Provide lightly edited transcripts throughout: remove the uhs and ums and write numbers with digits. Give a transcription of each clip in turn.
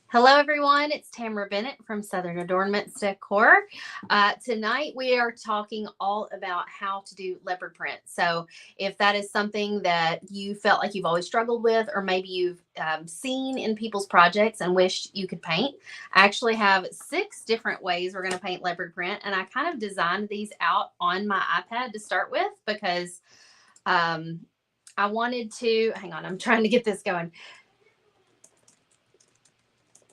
Hello, everyone. It's Tamara Bennett from Southern Adornments Decor. Tonight, we are talking all about how to do leopard print. So, if that is something that you felt like you've always struggled with, or maybe you've seen in people's projects and wished you could paint, I actually have 6 different ways we're going to paint leopard print. And I kind of designed these out on my iPad to start with because I wanted to, hang on, I'm trying to get this going.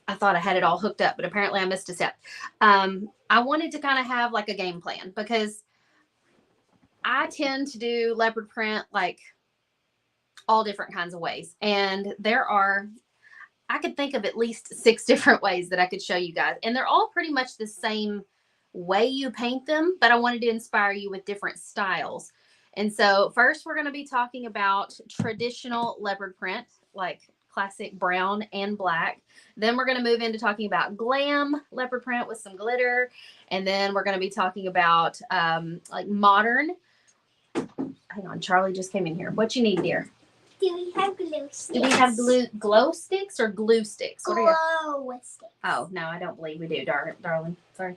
I thought I had it all hooked up, but apparently I missed a step. I wanted to kind of have like a game plan because I tend to do leopard print like all different kinds of ways. And I could think of at least 6 different ways that I could show you guys. And they're all pretty much the same way you paint them, but I wanted to inspire you with different styles. And so first we're going to be talking about traditional leopard print, like classic brown and black. Then we're going to move into talking about glam leopard print with some glitter. And then we're going to be talking about like modern. Hang on, Charlie just came in here. What you need, dear? Do we have glue sticks? Do we have glow sticks or glue sticks? Glow sticks. Oh, no, I don't believe we do, darling. Sorry.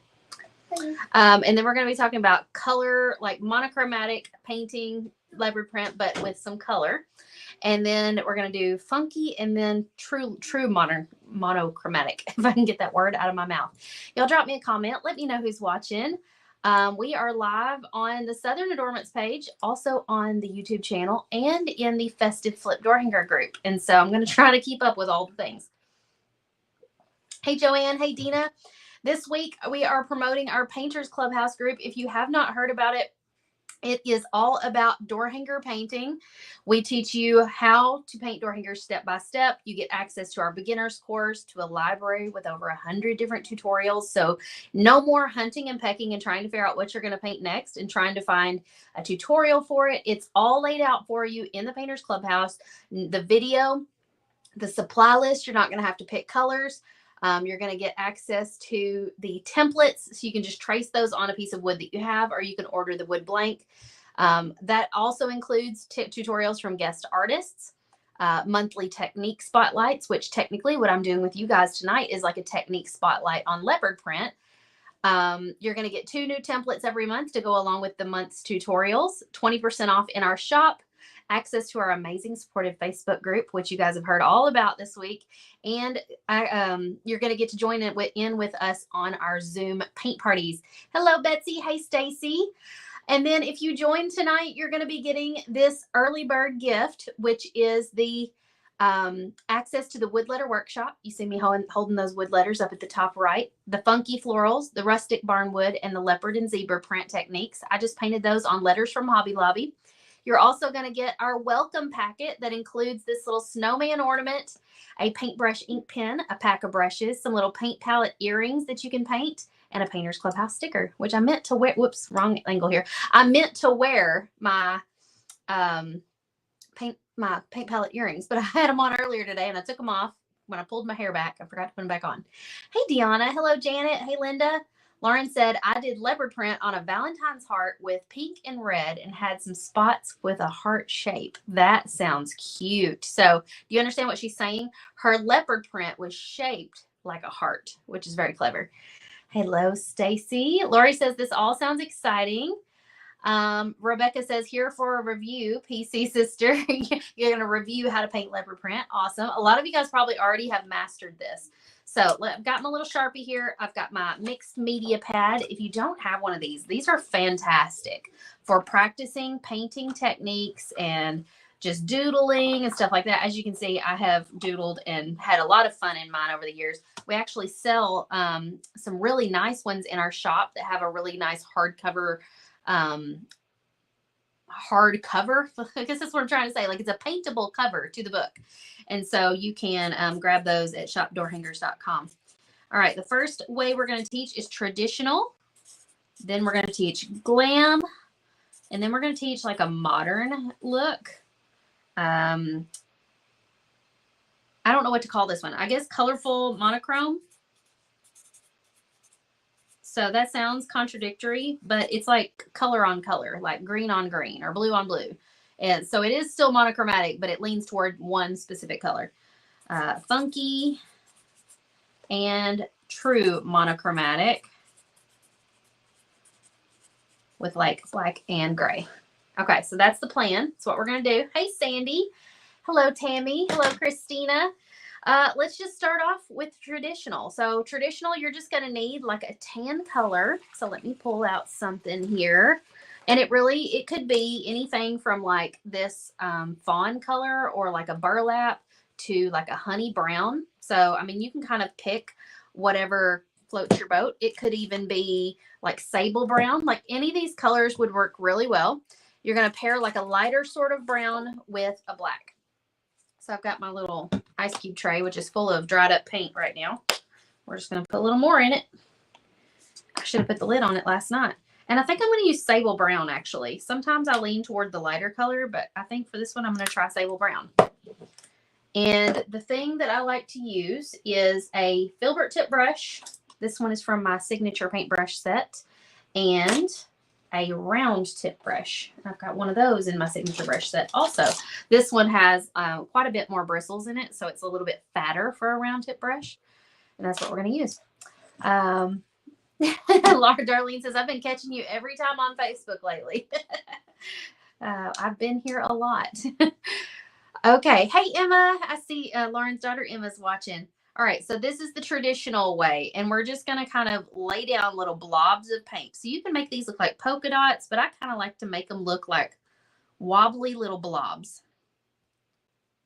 And then we're going to be talking about color, like monochromatic painting leopard print, but with some color. And then we're going to do funky and then true modern monochromatic, if I can get that word out of my mouth. Y'all drop me a comment. Let me know who's watching. We are live on the Southern Adornments page, also on the YouTube channel, and in the Festive Flip Door Hanger group. And so I'm going to try to keep up with all the things. Hey, Joanne. Hey, Dina. This week, we are promoting our Painters Clubhouse group. If you have not heard about it, it is all about door hanger painting. We teach you how to paint door hangers step by step. You get access to our beginner's course, to a library with over 100 different tutorials. So no more hunting and pecking and trying to figure out what you're going to paint next and trying to find a tutorial for it. It's all laid out for you in the Painters Clubhouse. The video, the supply list, you're not going to have to pick colors. You're going to get access to the templates, so you can just trace those on a piece of wood that you have, or you can order the wood blank. That also includes tutorials from guest artists, monthly technique spotlights, which technically what I'm doing with you guys tonight is like a technique spotlight on leopard print. You're going to get 2 new templates every month to go along with the month's tutorials, 20% off in our shop, access to our amazing supportive Facebook group, which you guys have heard all about this week. And you're going to get to join in with us on our Zoom paint parties. Hello, Betsy. Hey, Stacy. And then if you join tonight, you're going to be getting this early bird gift, which is the access to the wood letter workshop. You see me holding those wood letters up at the top right. The funky florals, the rustic barnwood, and the leopard and zebra print techniques. I just painted those on letters from Hobby Lobby. You're also going to get our welcome packet that includes this little snowman ornament, a paintbrush ink pen, a pack of brushes, some little paint palette earrings that you can paint, and a Painters Clubhouse sticker, which I meant to wear. Whoops, wrong angle here. I meant to wear my paint palette earrings, but I had them on earlier today and I took them off when I pulled my hair back. I forgot to put them back on. Hey, Deanna. Hello, Janet. Hey, Linda. Lauren said, I did leopard print on a Valentine's heart with pink and red and had some spots with a heart shape. That sounds cute. So do you understand what she's saying? Her leopard print was shaped like a heart, which is very clever. Hello, Stacy. Lori says, this all sounds exciting. Rebecca says, here for a review, PC sister. You're going to review how to paint leopard print. Awesome. A lot of you guys probably already have mastered this. So I've got my little Sharpie here. I've got my mixed media pad. If you don't have one of these are fantastic for practicing painting techniques and just doodling and stuff like that. As you can see, I have doodled and had a lot of fun in mine over the years. We actually sell some really nice ones in our shop that have a really nice hardcover. I guess that's what I'm trying to say. Like, it's a paintable cover to the book. And so you can grab those at shopdoorhangers.com. All right. The first way we're going to teach is traditional. Then we're going to teach glam. And then we're going to teach like a modern look. I don't know what to call this one. I guess colorful monochrome. So that sounds contradictory, but it's like color on color, like green on green or blue on blue. And so it is still monochromatic, but it leans toward one specific color. Funky. and true monochromatic with like black and gray. Okay, so that's the plan. That's what we're going to do. Hey, Sandy. Hello, Tammy. Hello, Christina. Let's just start off with traditional. So traditional, you're just going to need like a tan color. So let me pull out something here. And it could be anything from like this fawn color or like a burlap to like a honey brown. So, I mean, you can kind of pick whatever floats your boat. It could even be like sable brown. Like any of these colors would work really well. You're going to pair like a lighter sort of brown with a black. So I've got my little ice cube tray, which is full of dried up paint right now. We're just going to put a little more in it. I should have put the lid on it last night. And I think I'm going to use sable brown, actually. Sometimes I lean toward the lighter color, but I think for this one, I'm going to try sable brown. And the thing that I like to use is a filbert tip brush. This one is from my signature paintbrush set. And a round tip brush. I've got one of those in my signature brush set also. This one has quite a bit more bristles in it, so it's a little bit fatter for a round tip brush. And that's what we're going to use. Laura Darlene says, I've been catching you every time on Facebook lately. I've been here a lot. Okay. Hey, Emma. I see Lauren's daughter Emma's watching. All right. So this is the traditional way. And we're just going to kind of lay down little blobs of paint. So you can make these look like polka dots, but I kind of like to make them look like wobbly little blobs.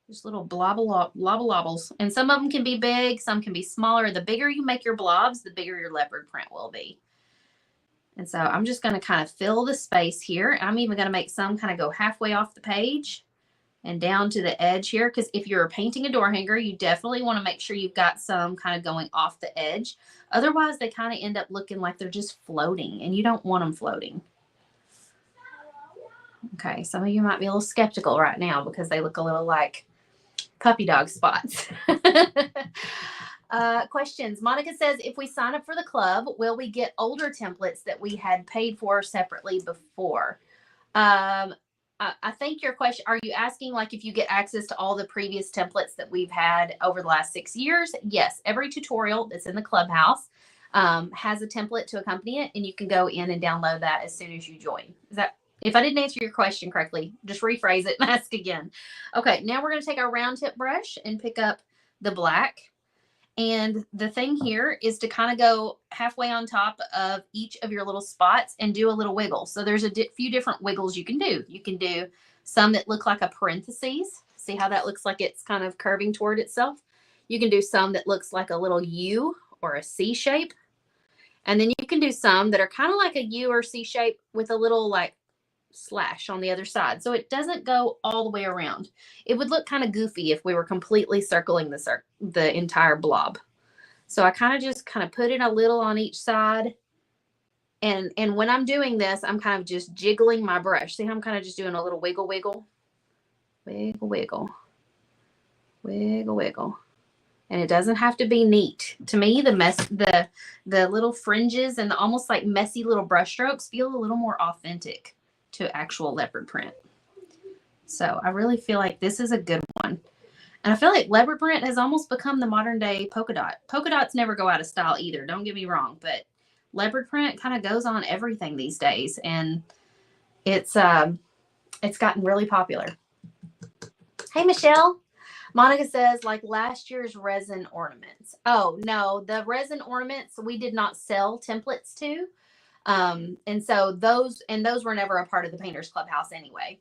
Just little blobbles. And some of them can be big. Some can be smaller. The bigger you make your blobs, the bigger your leopard print will be. And so I'm just going to kind of fill the space here. I'm even going to make some kind of go halfway off the page and down to the edge here. Because if you're painting a door hanger, you definitely want to make sure you've got some kind of going off the edge. Otherwise, they kind of end up looking like they're just floating, and you don't want them floating. Okay, some of you might be a little skeptical right now because they look a little like puppy dog spots. Questions. Monica says, if we sign up for the club, will we get older templates that we had paid for separately before? I think your question, are you asking like if you get access to all the previous templates that we've had over the last 6 years? Yes, every tutorial that's in the Clubhouse has a template to accompany it, and you can go in and download that as soon as you join. Is that, if I didn't answer your question correctly, just rephrase it and ask again. Okay, now we're going to take our round tip brush and pick up the black. And the thing here is to kind of go halfway on top of each of your little spots and do a little wiggle. So there's a few different wiggles you can do. You can do some that look like a parentheses. See how that looks like it's kind of curving toward itself? You can do some that looks like a little U or a C shape. And then you can do some that are kind of like a U or C shape with a little like slash on the other side. So it doesn't go all the way around. It would look kind of goofy if we were completely circling the entire blob. So I kind of put in a little on each side. And when I'm doing this, I'm kind of just jiggling my brush. See how I'm kind of just doing a little wiggle, wiggle, wiggle, wiggle, wiggle, wiggle. And it doesn't have to be neat. To me, the little fringes and the almost like messy little brush strokes feel a little more authentic to actual leopard print. So I really feel like this is a good one. And I feel like leopard print has almost become the modern day polka dot. Polka dots never go out of style either, don't get me wrong, but leopard print kind of goes on everything these days, and it's gotten really popular. Hey, Michelle. Monica says, like last year's resin ornaments. Oh, no, the resin ornaments we did not sell templates to. And so those were never a part of the Painters Clubhouse anyway.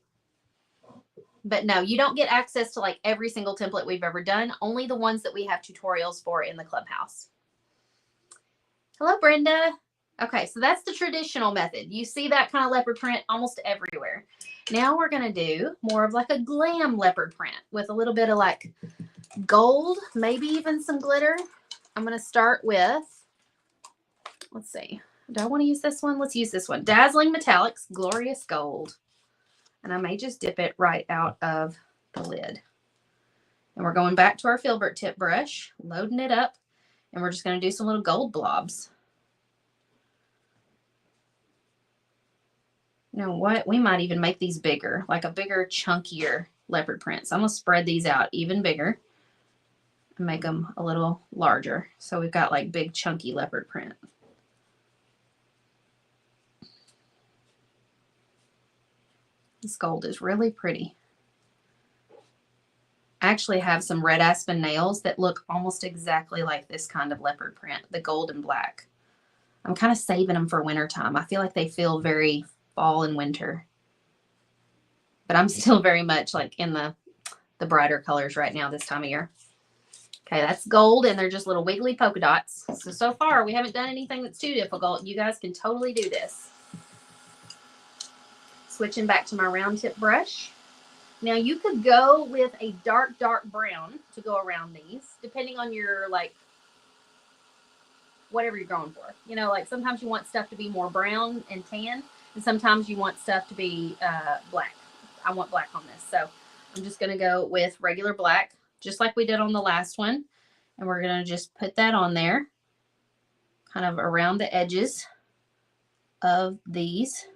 But no, you don't get access to like every single template we've ever done, only the ones that we have tutorials for in the Clubhouse. Hello, Brenda. Okay, so that's the traditional method. You see that kind of leopard print almost everywhere. Now we're going to do more of like a glam leopard print with a little bit of like gold, maybe even some glitter. I'm going to start with, let's see. Do I want to use this one? Let's use this one. Dazzling Metallics, Glorious Gold. And I may just dip it right out of the lid. And we're going back to our filbert tip brush, loading it up. And we're just going to do some little gold blobs. You know what? We might even make these bigger, like a bigger, chunkier leopard print. So I'm going to spread these out even bigger. and make them a little larger. So we've got like big chunky leopard print. This gold is really pretty. I actually have some red aspen nails that look almost exactly like this kind of leopard print, the gold and black. I'm kind of saving them for winter time. I feel like they feel very fall and winter. But I'm still very much like in the brighter colors right now this time of year. Okay, that's gold, and they're just little wiggly polka dots. So far, we haven't done anything that's too difficult. You guys can totally do this. Switching back to my round tip brush. Now, you could go with a dark brown to go around these, depending on your, like, whatever you're going for. You know, like sometimes you want stuff to be more brown and tan, and sometimes you want stuff to be black. I want black on this. So I'm just going to go with regular black, just like we did on the last one. And we're going to just put that on there, kind of around the edges of these.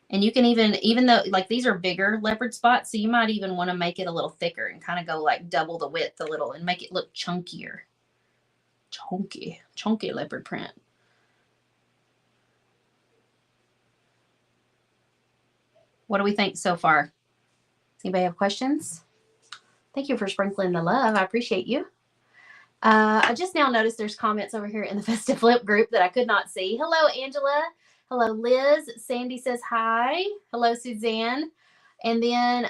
And you can even though like these are bigger leopard spots, so you might even want to make it a little thicker and kind of go like double the width a little and make it look chunkier. Chunky leopard print. What do we think so far? Does anybody have questions? Thank you for sprinkling the love. I appreciate you. I just now noticed there's comments over here in the Festive Flip group that I could not see. Hello, Angela. Hello, Liz. Sandy says hi. Hello, Suzanne. And then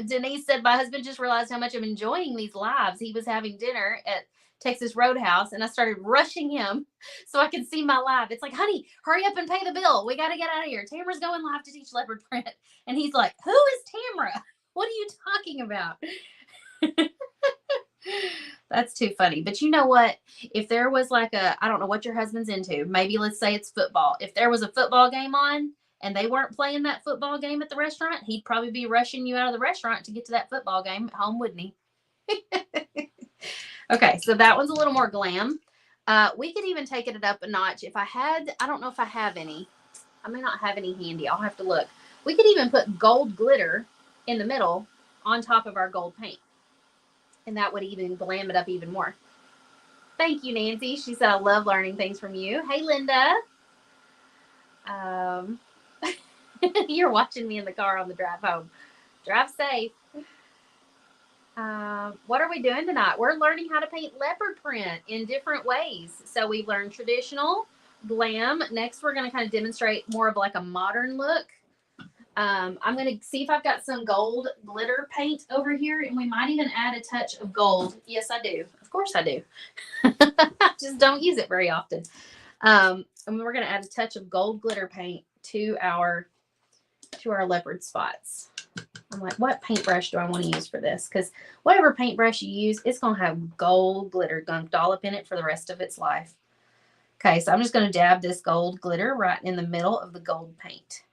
Denise said, my husband just realized how much I'm enjoying these lives. He was having dinner at Texas Roadhouse, and I started rushing him so I could see my live. It's like, honey, hurry up and pay the bill. We got to get out of here. Tamara's going live to teach leopard print. And he's like, who is Tamara? What are you talking about? That's too funny. But you know what? If there was like I don't know what your husband's into. Maybe let's say it's football. If there was a football game on and they weren't playing that football game at the restaurant, he'd probably be rushing you out of the restaurant to get to that football game at home, wouldn't he? Okay, so that one's a little more glam. We could even take it up a notch. If I had, I don't know if I have any. I may not have any handy. I'll have to look. We could even put gold glitter in the middle on top of our gold paint. And that would even glam it up even more. Thank you, Nancy. She said, I love learning things from you. Hey, Linda. You're watching me in the car on the drive home. Drive safe. What are we doing tonight? We're learning how to paint leopard print in different ways. So we've learned traditional, glam. Next, we're going to kind of demonstrate more of like a modern look. I'm going to see if I've got some gold glitter paint over here, and we might even add a touch of gold. Yes, I do. Of course I do. Just don't use it very often. And we're going to add a touch of gold glitter paint to our leopard spots. I'm like, what paintbrush do I want to use for this? Because whatever paintbrush you use, it's going to have gold glitter gunked all up in it for the rest of its life. Okay, so I'm just going to dab this gold glitter right in the middle of the gold paint.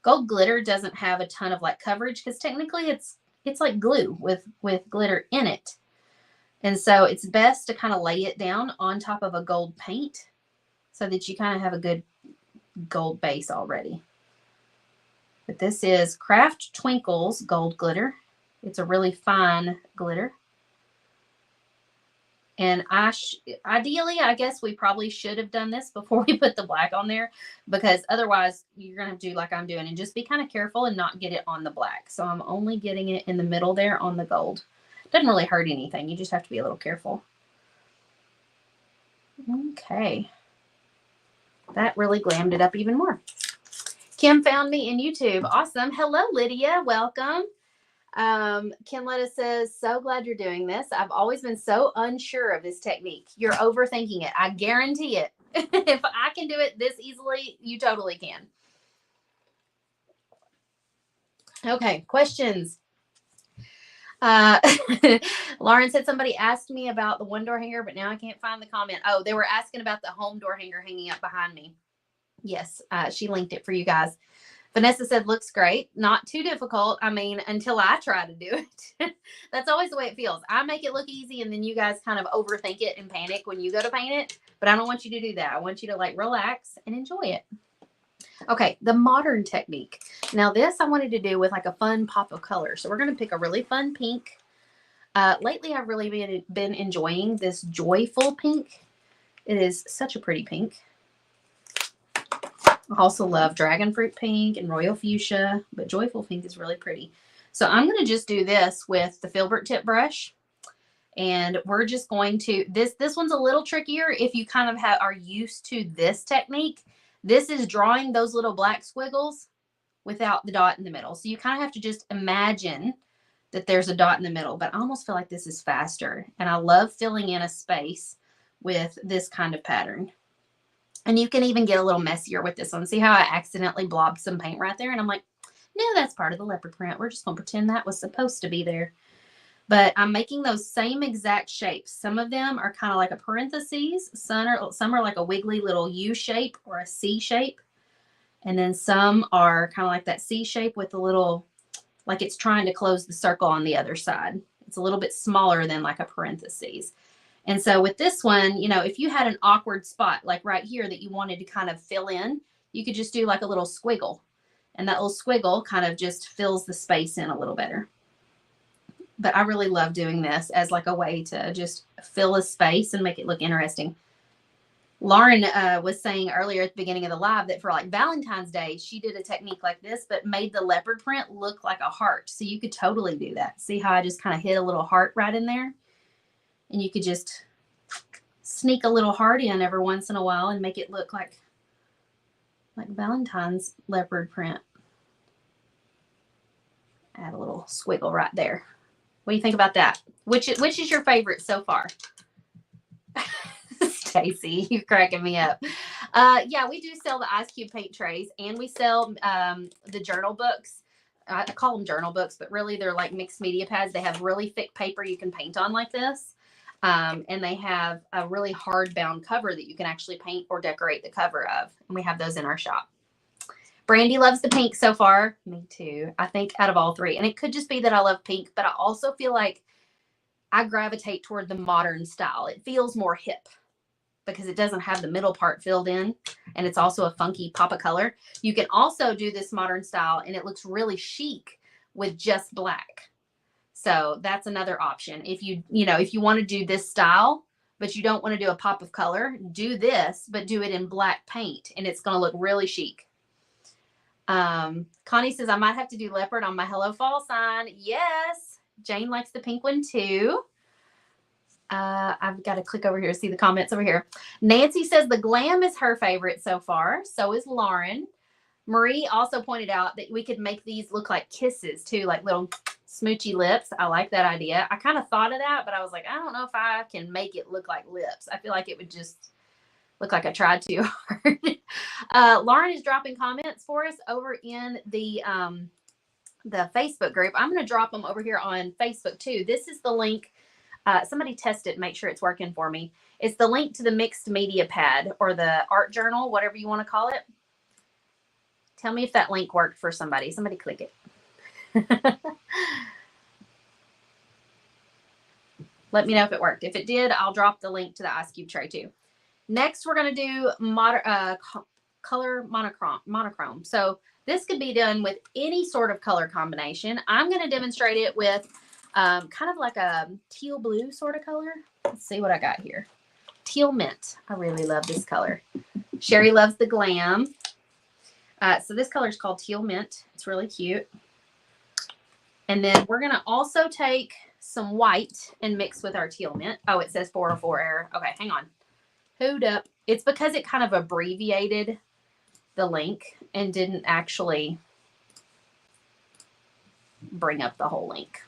Gold glitter doesn't have a ton of like coverage because technically it's like glue with glitter in it. And so it's best to kind of lay it down on top of a gold paint so that you kind of have a good gold base already. But this is Craft Twinkles gold glitter. It's a really fine glitter. And ideally, I guess we probably should have done this before we put the black on there, because otherwise you're going to have to do like I'm doing and just be kind of careful and not get it on the black. So I'm only getting it in the middle there on the gold. Doesn't really hurt anything. You just have to be a little careful. Okay. That really glammed it up even more. Kim found me in YouTube. Awesome. Hello, Lydia. Welcome. Kenletta says, so glad you're doing this. I've always been so unsure of this technique. You're overthinking it. I guarantee it. If I can do it this easily, you totally can. Okay, questions. Lauren said somebody asked me about the one door hanger, but now I can't find the comment. Oh, they were asking about the home door hanger hanging up behind me. Yes, she linked it for you guys. Vanessa said, looks great. Not too difficult. I mean, until I try to do it. That's always the way it feels. I make it look easy, and then you guys kind of overthink it and panic when you go to paint it. But I don't want you to do that. I want you to like relax and enjoy it. Okay, the modern technique. Now this I wanted to do with like a fun pop of color. So we're going to pick a really fun pink. Lately, I've really been enjoying this Joyful pink. It is such a pretty pink. I also love Dragon Fruit Pink and Royal Fuchsia, but Joyful Pink is really pretty. So I'm going to just do this with the filbert tip brush. And we're just going to, this one's a little trickier if you kind of are used to this technique. This is drawing those little black squiggles without the dot in the middle. So you kind of have to just imagine that there's a dot in the middle, but I almost feel like this is faster. And I love filling in a space with this kind of pattern. And you can even get a little messier with this one. See how I accidentally blobbed some paint right there? And I'm like, no, that's part of the leopard print. We're just going to pretend that was supposed to be there. But I'm making those same exact shapes. Some of them are kind of like a parentheses. Some are like a wiggly little U shape or a C shape. And then some are kind of like that C shape with a little, like it's trying to close the circle on the other side. It's a little bit smaller than like a parentheses. And so with this one, you know, if you had an awkward spot like right here that you wanted to kind of fill in, you could just do like a little squiggle. And that little squiggle kind of just fills the space in a little better. But I really love doing this as like a way to just fill a space and make it look interesting. Lauren was saying earlier at the beginning of the live that for like Valentine's Day, she did a technique like this, but made the leopard print look like a heart. So you could totally do that. See how I just kind of hit a little heart right in there? And you could just sneak a little heart in every once in a while and make it look like Valentine's leopard print. Add a little squiggle right there. What do you think about that? Which is your favorite so far? Stacy, you're cracking me up. Yeah, we do sell the ice cube paint trays, and we sell the journal books. I call them journal books, but really they're like mixed media pads. They have really thick paper you can paint on like this. And they have a really hard bound cover that you can actually paint or decorate the cover of. And we have those in our shop. Brandy loves the pink so far. Me too. I think out of all three. And it could just be that I love pink, but I also feel like I gravitate toward the modern style. It feels more hip because it doesn't have the middle part filled in. And it's also a funky pop of color. You can also do this modern style and it looks really chic with just black. So that's another option. If you want to do this style, but you don't want to do a pop of color, do this, but do it in black paint and it's going to look really chic. Connie says, I might have to do leopard on my Hello Fall sign. Yes. Jane likes the pink one too. I've got to click over here to see the comments over here. Nancy says the glam is her favorite so far. So is Lauren. Marie also pointed out that we could make these look like kisses too, like little smoochy lips. I like that idea. I kind of thought of that, but I was like, I don't know if I can make it look like lips. I feel like it would just look like I tried too hard. Lauren is dropping comments for us over in the Facebook group. I'm going to drop them over here on Facebook too. This is the link. Somebody test it, make sure it's working for me. It's the link to the mixed media pad or the art journal, whatever you want to call it. Tell me if that link worked for somebody. Somebody click it. Let me know if it worked. If it did, I'll drop the link to the ice cube tray too. Next, we're going to do color monochrome. So this could be done with any sort of color combination. I'm going to demonstrate it with kind of like a teal blue sort of color. Let's see what I got here. Teal mint. I really love this color. Sherry loves the glam. So this color is called teal mint. It's really cute. And then we're going to also take some white and mix with our teal mint. Oh, it says 404 error. Okay, hang on. Hold up. It's because it kind of abbreviated the link and didn't actually bring up the whole link.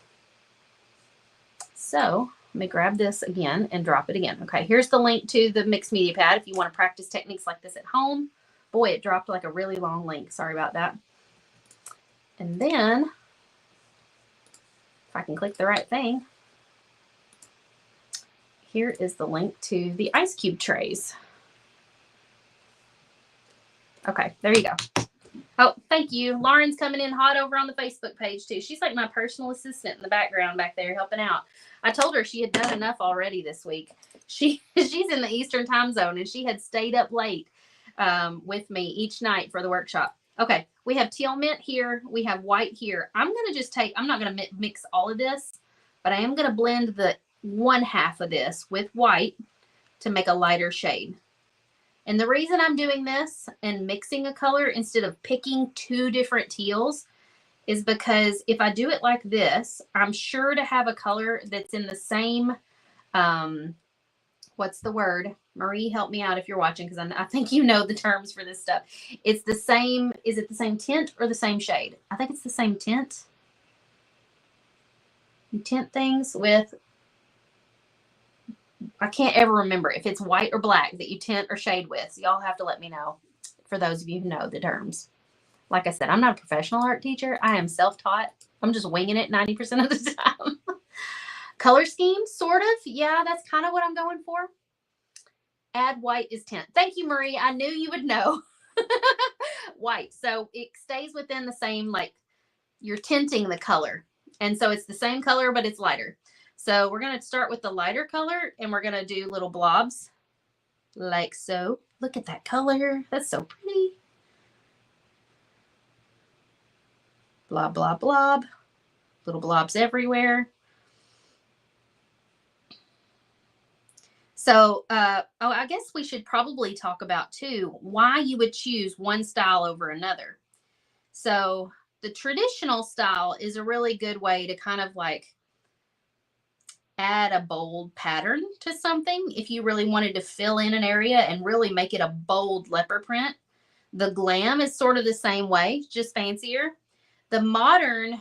So let me grab this again and drop it again. Okay, here's the link to the mixed media pad if you want to practice techniques like this at home. Boy, it dropped like a really long link. Sorry about that. And then, if I can click the right thing, here is the link to the ice cube trays. Okay, there you go. Oh, thank you. Lauren's coming in hot over on the Facebook page too. She's like my personal assistant in the background back there helping out. I told her she had done enough already this week. She's in the Eastern time zone and she had stayed up late with me each night for the workshop. Okay, we have teal mint here. We have white here. I'm going to just take, I'm not going to mix all of this, but I am going to blend the one half of this with white to make a lighter shade. And the reason I'm doing this and mixing a color instead of picking two different teals is because if I do it like this, I'm sure to have a color that's in the same, what's the word? Marie, help me out if you're watching, because I think you know the terms for this stuff. It's the same, is it the same tint or the same shade? I think it's the same tint. You tint things with, I can't ever remember if it's white or black that you tint or shade with. So y'all have to let me know for those of you who know the terms. Like I said, I'm not a professional art teacher. I am self-taught. I'm just winging it 90% of the time. Color scheme, sort of. Yeah, that's kind of what I'm going for. Add white is tint. Thank you, Marie. I knew you would know. White. So it stays within the same, like you're tinting the color. And so it's the same color, but it's lighter. So we're going to start with the lighter color and we're going to do little blobs like so. Look at that color. That's so pretty. Blob, blob, blob. Little blobs everywhere. So, I guess we should probably talk about too, why you would choose one style over another. So the traditional style is a really good way to kind of like add a bold pattern to something. If you really wanted to fill in an area and really make it a bold leopard print, the glam is sort of the same way, just fancier. The modern,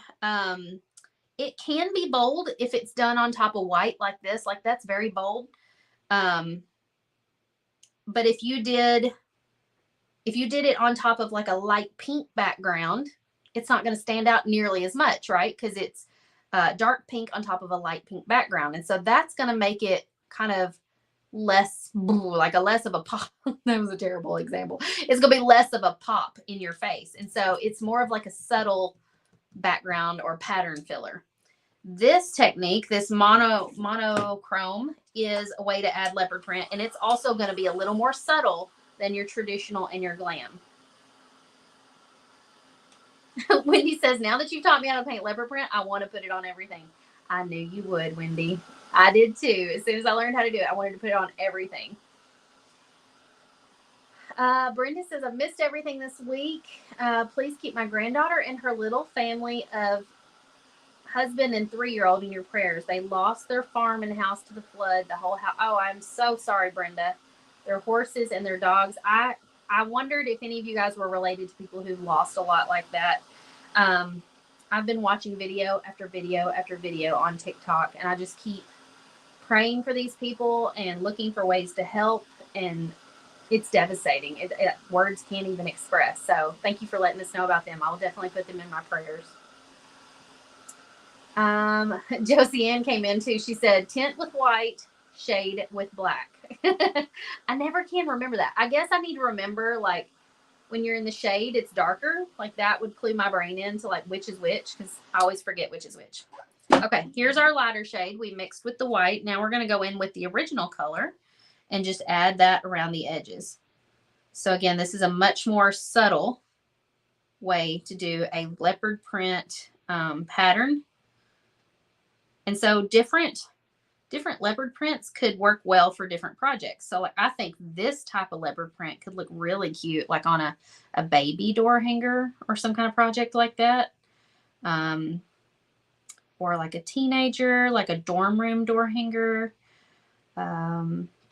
it can be bold if it's done on top of white like this, like that's very bold. But if you did it on top of like a light pink background, it's not going to stand out nearly as much, right? Because it's dark pink on top of a light pink background. And so that's going to make it kind of less, like a less of a pop. That was a terrible example. It's going to be less of a pop in your face. And so it's more of like a subtle background or pattern filler. This technique, this monochrome, is a way to add leopard print. And it's also going to be a little more subtle than your traditional and your glam. Wendy says, now that you've taught me how to paint leopard print, I want to put it on everything. I knew you would, Wendy. I did too. As soon as I learned how to do it, I wanted to put it on everything. Brenda says, I've missed everything this week. Please keep my granddaughter and her little family of husband and 3-year-old in your prayers. They lost their farm and house to the flood. The whole house. Oh, I'm so sorry, Brenda. Their horses and their dogs. I wondered if any of you guys were related to people who've lost a lot like that. I've been watching video after video after video on TikTok, and I just keep praying for these people and looking for ways to help. And it's devastating. Words can't even express. So thank you for letting us know about them. I will definitely put them in my prayers. Josie Ann came in too. She said, tint with white, shade with black. I never can remember that. I guess I need to remember, like, when you're in the shade, it's darker. Like, that would clue my brain into, like, which is which, because I always forget which is which. Okay, here's our lighter shade. We mixed with the white. Now we're going to go in with the original color and just add that around the edges. So, again, this is a much more subtle way to do a leopard print pattern. And so different leopard prints could work well for different projects. So like I think this type of leopard print could look really cute, like on a baby door hanger or some kind of project like that. Or like a teenager, like a dorm room door hanger.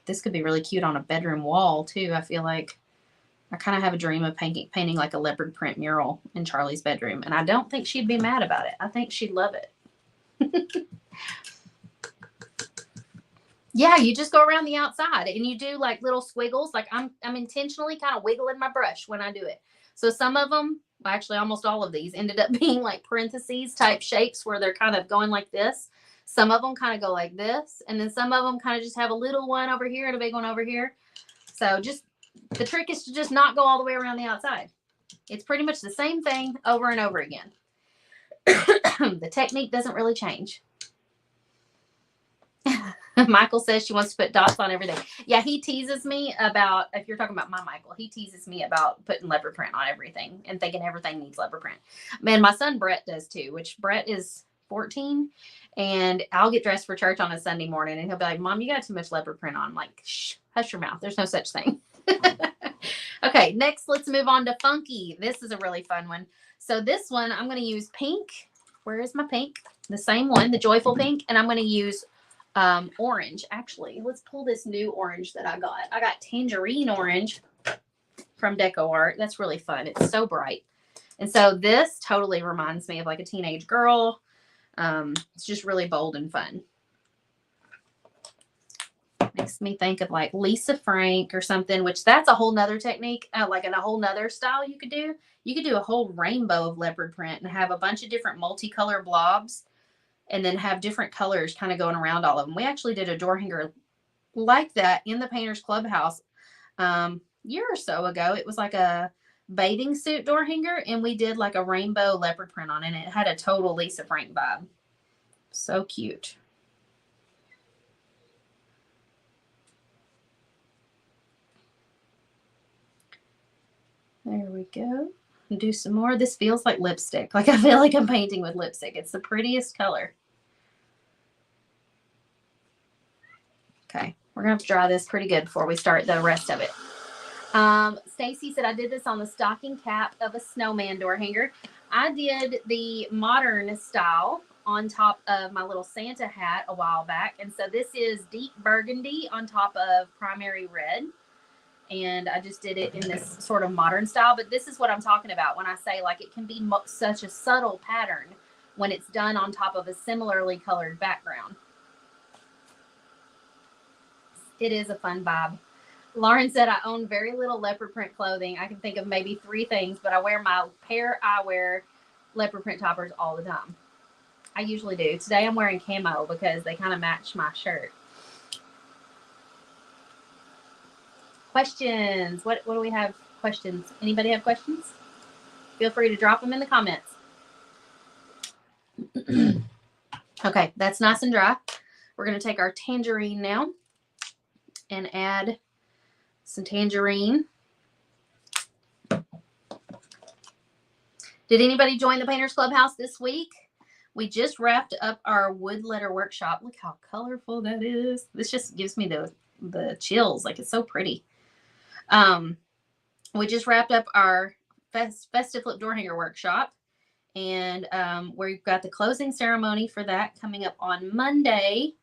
This could be really cute on a bedroom wall too. I feel like I kind of have a dream of painting like a leopard print mural in Charlie's bedroom. And I don't think she'd be mad about it. I think she'd love it. Yeah, you just go around the outside and you do like little squiggles. Like I'm intentionally kind of wiggling my brush when I do it. So some of them, well, actually almost all of these ended up being like parentheses type shapes where they're kind of going like this. Some of them kind of go like this. And then some of them kind of just have a little one over here and a big one over here. So just the trick is to just not go all the way around the outside. It's pretty much the same thing over and over again. The technique doesn't really change. Michael says she wants to put dots on everything. Yeah, he teases me about, if you're talking about my Michael, he teases me about putting leopard print on everything and thinking everything needs leopard print. Man, my son Brett does too, which Brett is 14 And I'll get dressed for church on a Sunday morning, and he'll be like, "Mom, you got too much leopard print on." I'm like, "Shh, hush your mouth. There's no such thing." Okay, next, let's move on to funky. This is a really fun one. So this one, I'm going to use pink. Where is my pink? The same one, the joyful pink. And I'm going to use orange. Actually, let's pull this new orange that I got. I got tangerine orange from Deco Art. That's really fun. It's so bright. And so this totally reminds me of like a teenage girl. It's just really bold and fun. Makes me think of like Lisa Frank or something, which that's a whole nother technique, like in a whole nother style you could do. You could do a whole rainbow of leopard print and have a bunch of different multicolor blobs and then have different colors kind of going around all of them. We actually did a door hanger like that in the Painters Clubhouse year or so ago. It was like a bathing suit door hanger, and we did like a rainbow leopard print on it, and it had a total Lisa Frank vibe. So cute. There we go. Do some more. This feels like lipstick. Like I feel like I'm painting with lipstick. It's the prettiest color. Okay, we're gonna have to dry this pretty good before we start the rest of it. Stacy said I did this on the stocking cap of a snowman door hanger. I did the modern style on top of my little Santa hat a while back, and so this is deep burgundy on top of primary red. And I just did it in this sort of modern style. But this is what I'm talking about when I say like it can be such a subtle pattern when it's done on top of a similarly colored background. It is a fun vibe. Lauren said I own very little leopard print clothing. I can think of maybe 3 things, but I wear my pair I wear leopard print toppers all the time. I usually do. Today I'm wearing camo because they kind of match my shirt. Questions. What do we have? Questions. Anybody have questions? Feel free to drop them in the comments. Okay, that's nice and dry. We're going to take our tangerine now and add some tangerine. Did anybody join the Painters Clubhouse this week? We just wrapped up our wood letter workshop. Look how colorful that is. This just gives me the chills. Like it's so pretty. We just wrapped up our festive flip door hanger workshop, and we've got the closing ceremony for that coming up on Monday.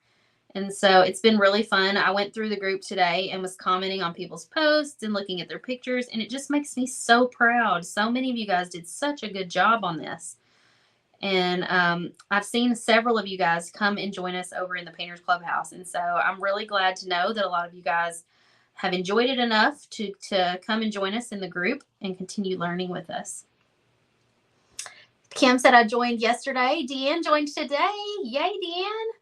And so it's been really fun. I went through the group today and was commenting on people's posts and looking at their pictures, and it just makes me so proud. So many of you guys did such a good job on this. And I've seen several of you guys come and join us over in the Painters Clubhouse. And so I'm really glad to know that a lot of you guys have enjoyed it enough to come and join us in the group and continue learning with us. Kim said I joined yesterday. Deanne joined today. Yay, Deanne.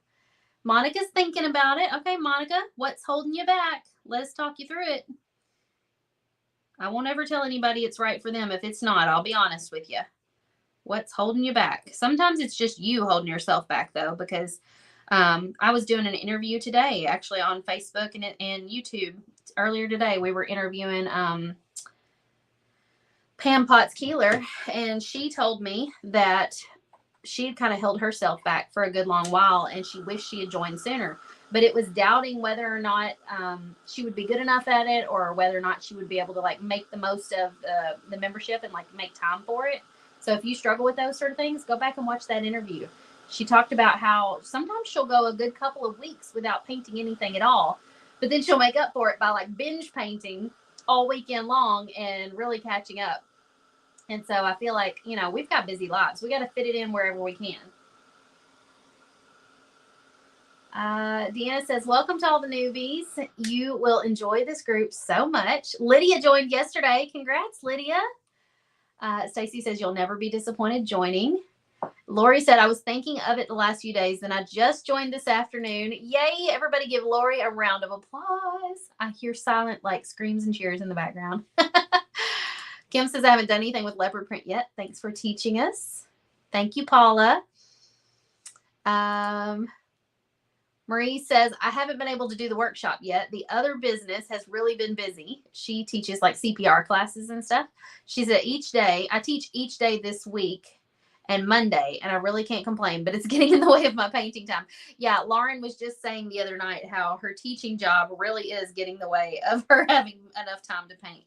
Monica's thinking about it. Okay, Monica, what's holding you back? Let's talk you through it. I won't ever tell anybody it's right for them if it's not. I'll be honest with you. What's holding you back? Sometimes it's just you holding yourself back, though, because I was doing an interview today, actually, on Facebook and YouTube. Earlier today, we were interviewing Pam Potts-Keeler, and she told me that she had kind of held herself back for a good long while, and she wished she had joined sooner. But it was doubting whether or not she would be good enough at it, or whether or not she would be able to like make the most of the membership and like make time for it. So if you struggle with those sort of things, go back and watch that interview. She talked about how sometimes she'll go a good couple of weeks without painting anything at all, but then she'll make up for it by like binge painting all weekend long and really catching up. And so I feel like, you know, we've got busy lives. We got to fit it in wherever we can. Deanna says, welcome to all the newbies. You will enjoy this group so much. Lydia joined yesterday. Congrats, Lydia. Stacy says, you'll never be disappointed joining. Lori said, I was thinking of it the last few days, and I just joined this afternoon. Yay, everybody give Lori a round of applause. I hear silent like screams and cheers in the background. Kim says, I haven't done anything with leopard print yet. Thanks for teaching us. Thank you, Paula. Marie says, I haven't been able to do the workshop yet. The other business has really been busy. She teaches like CPR classes and stuff. She said I teach each day this week, and Monday, and I really can't complain, but it's getting in the way of my painting time. Yeah, Lauren was just saying the other night how her teaching job really is getting in the way of her having enough time to paint.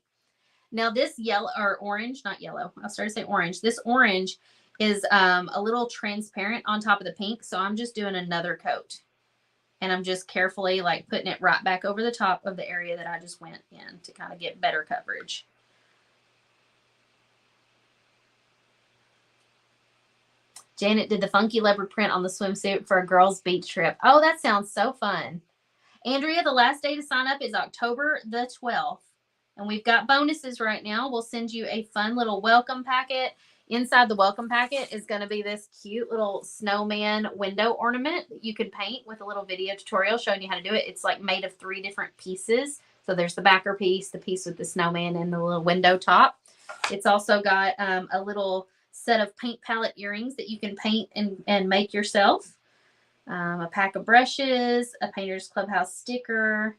Now this yellow or orange, not yellow, I started to say orange. This orange is a little transparent on top of the pink, so I'm just doing another coat. And I'm just carefully like putting it right back over the top of the area that I just went in to kind of get better coverage. Janet did the funky leopard print on the swimsuit for a girls' beach trip. Oh, that sounds so fun. Andrea, the last day to sign up is October the 12th. And we've got bonuses right now. We'll send you a fun little welcome packet. Inside the welcome packet is going to be this cute little snowman window ornament that you can paint with a little video tutorial showing you how to do it. It's like made of 3 different pieces. So there's the backer piece, the piece with the snowman, and the little window top. It's also got a little set of paint palette earrings that you can paint and make yourself. A pack of brushes, a Painter's Clubhouse sticker,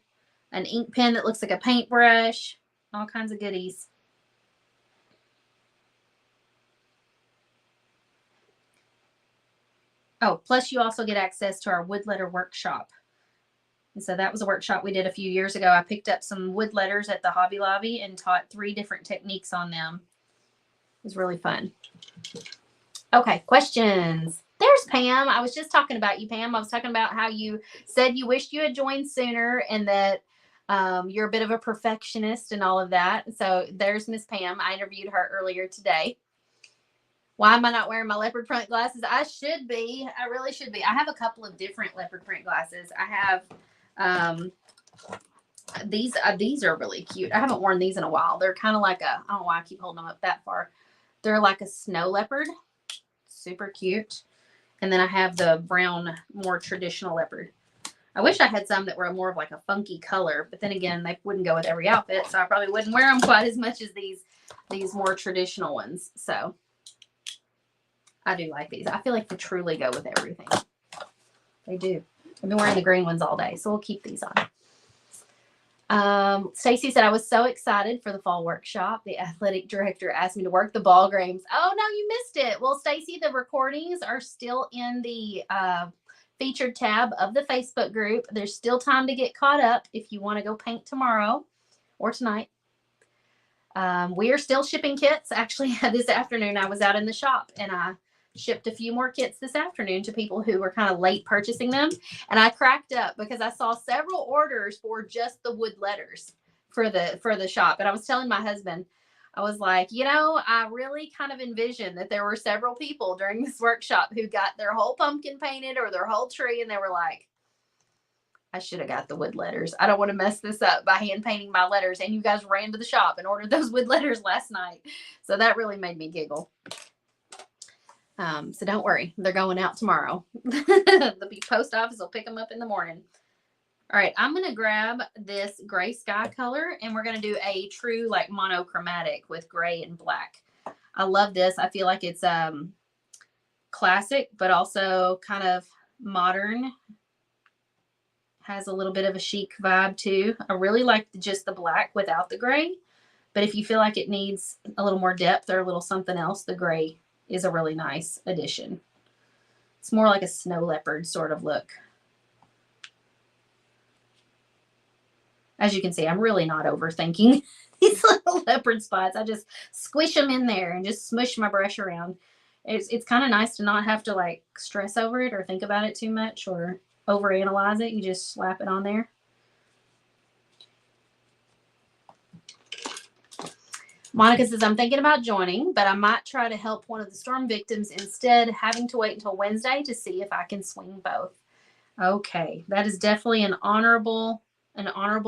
an ink pen that looks like a paintbrush, all kinds of goodies. Oh, plus you also get access to our wood letter workshop. And so that was a workshop we did a few years ago. I picked up some wood letters at the Hobby Lobby and taught 3 different techniques on them. It was really fun. Okay, questions. There's Pam. I was just talking about you, Pam. I was talking about how you said you wished you had joined sooner and that you're a bit of a perfectionist and all of that. So there's Miss Pam. I interviewed her earlier today. Why am I not wearing my leopard print glasses? I should be. I really should be. I have a couple of different leopard print glasses. I have these are really cute. I haven't worn these in a while. They're kind of like I don't know why I keep holding them up that far. They're like a snow leopard. Super cute. And then I have the brown, more traditional leopard. I wish I had some that were more of like a funky color, but then again, they wouldn't go with every outfit, so I probably wouldn't wear them quite as much as these more traditional ones. So I do like these. I feel like they truly go with everything. They do. I've been wearing the green ones all day, so we'll keep these on. Stacy said, I was so excited for the fall workshop. The athletic director asked me to work the ball games. Oh, no, you missed it. Well, Stacy, the recordings are still in the featured tab of the Facebook group. There's still time to get caught up if you want to go paint tomorrow or tonight. We are still shipping kits. Actually, this afternoon I was out in the shop and I shipped a few more kits this afternoon to people who were kind of late purchasing them. And I cracked up because I saw several orders for just the wood letters for the shop. And I was telling my husband, I was like, you know, I really kind of envisioned that there were several people during this workshop who got their whole pumpkin painted or their whole tree. And they were like, I should have got the wood letters. I don't want to mess this up by hand painting my letters. And you guys ran to the shop and ordered those wood letters last night. So that really made me giggle. So don't worry. They're going out tomorrow. The post office will pick them up in the morning. All right. I'm going to grab this gray sky color and we're going to do a true like monochromatic with gray and black. I love this. I feel like it's classic, but also kind of modern. Has a little bit of a chic vibe too. I really like just the black without the gray, but if you feel like it needs a little more depth or a little something else, the gray is a really nice addition. It's more like a snow leopard sort of look. As you can see, I'm really not overthinking these little leopard spots. I just squish them in there and just smush my brush around. It's kind of nice to not have to like stress over it or think about it too much or overanalyze it. You just slap it on there. Monica says, I'm thinking about joining, but I might try to help one of the storm victims instead, having to wait until Wednesday to see if I can swing both. Okay, that is definitely an honorable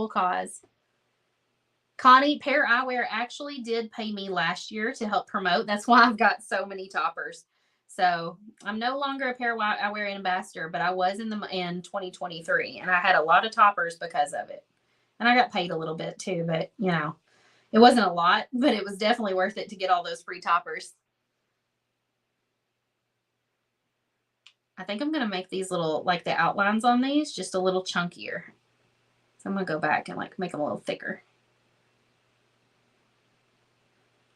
cause. Connie, Pair Eyewear actually did pay me last year to help promote. That's why I've got so many toppers. So I'm no longer a Pair Eyewear ambassador, but I was in 2023, and I had a lot of toppers because of it. And I got paid a little bit too, but you know. It wasn't a lot, but it was definitely worth it to get all those free toppers. I think I'm going to make these little, like the outlines on these, just a little chunkier. So I'm going to go back and like make them a little thicker.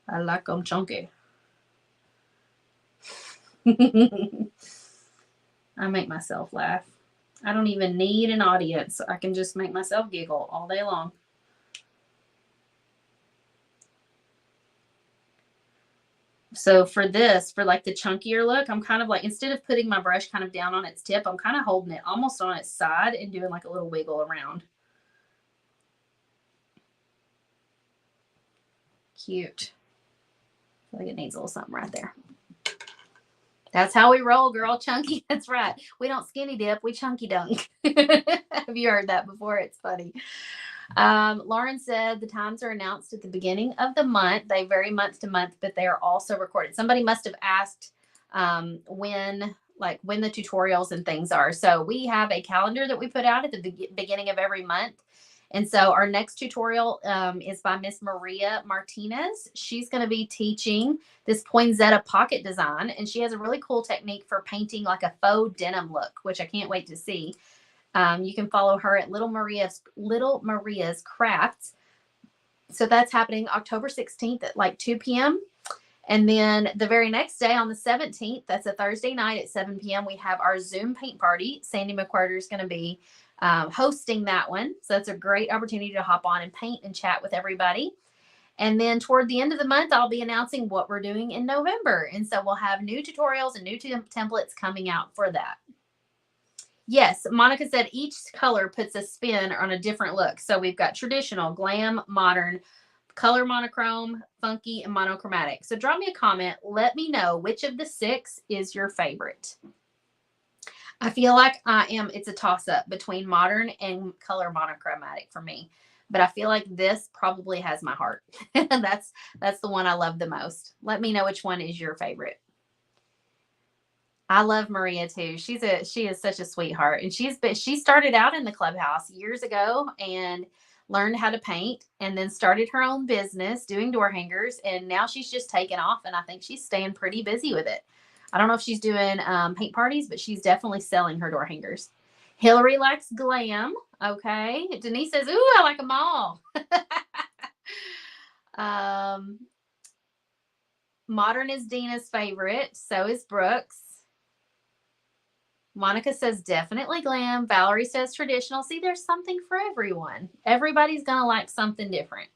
I like them chunky. I make myself laugh. I don't even need an audience. I can just make myself giggle all day long. So for this, for like the chunkier look, I'm kind of like, instead of putting my brush kind of down on its tip, I'm kind of holding it almost on its side and doing like a little wiggle around. Cute. I feel like it needs a little something right there. That's how we roll, girl. Chunky. That's right. We don't skinny dip. We chunky dunk. Have you heard that before? It's funny. Lauren said the times are announced at the beginning of the month. They vary month to month, but they are also recorded. Somebody must have asked when the tutorials and things are. So we have a calendar that we put out at the beginning of every month. And so our next tutorial is by Miss Maria Martinez. She's going to be teaching this poinsettia pocket design, and she has a really cool technique for painting like a faux denim look, which I can't wait to see. You can follow her at Little Maria's Crafts. So that's happening October 16th at like 2 p.m. And then the very next day on the 17th, that's a Thursday night at 7 p.m., we have our Zoom paint party. Sandy McWhirter is going to be hosting that one. So that's a great opportunity to hop on and paint and chat with everybody. And then toward the end of the month, I'll be announcing what we're doing in November. And so we'll have new tutorials and new templates coming out for that. Yes, Monica said each color puts a spin on a different look. So we've got traditional, glam, modern, color monochrome, funky, and monochromatic. So drop me a comment. Let me know which of the 6 is your favorite. I feel like it's a toss-up between modern and color monochromatic for me. But I feel like this probably has my heart. That's the one I love the most. Let me know which one is your favorite. I love Maria too. She is such a sweetheart, and she started out in the Clubhouse years ago and learned how to paint, and then started her own business doing door hangers, and now she's just taken off, and I think she's staying pretty busy with it. I don't know if she's doing paint parties, but she's definitely selling her door hangers. Hillary likes glam. Okay. Denise says, "Ooh, I like them all." Modern is Dina's favorite. So is Brooks. Monica says definitely glam. Valerie says traditional. See, there's something for everyone. Everybody's going to like something different.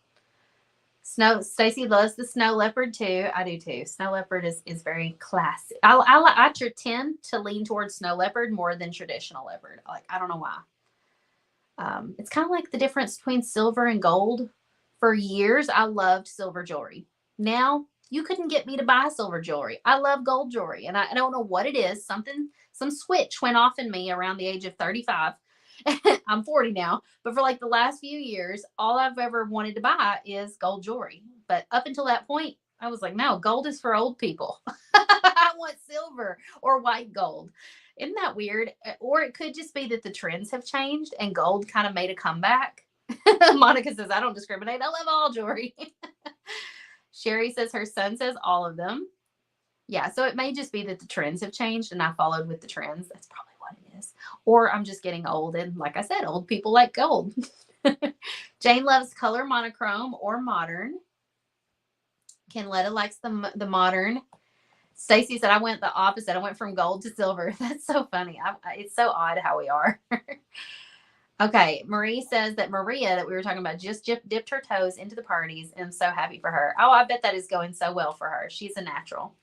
Stacy loves the snow leopard too. I do too. Snow leopard is very classy. I tend to lean towards snow leopard more than traditional leopard. I don't know why. It's kind of like the difference between silver and gold. For years, I loved silver jewelry. Now, you couldn't get me to buy silver jewelry. I love gold jewelry, and I don't know what it is. Some switch went off in me around the age of 35. I'm 40 now, but for like the last few years, all I've ever wanted to buy is gold jewelry. But up until that point, I was like, no, gold is for old people. I want silver or white gold. Isn't that weird? Or it could just be that the trends have changed and gold kind of made a comeback. Monica says, I don't discriminate. I love all jewelry. Sherry says her son says all of them. Yeah, so it may just be that the trends have changed and I followed with the trends. That's probably what it is. Or I'm just getting old, and like I said, old people like gold. Jane loves color monochrome or modern. Kenletta likes the modern. Stacy said I went the opposite. I went from gold to silver. That's so funny. It's so odd how we are. Okay, Marie says that Maria, that we were talking about, just dipped her toes into the parties, and I'm so happy for her. Oh, I bet that is going so well for her. She's a natural.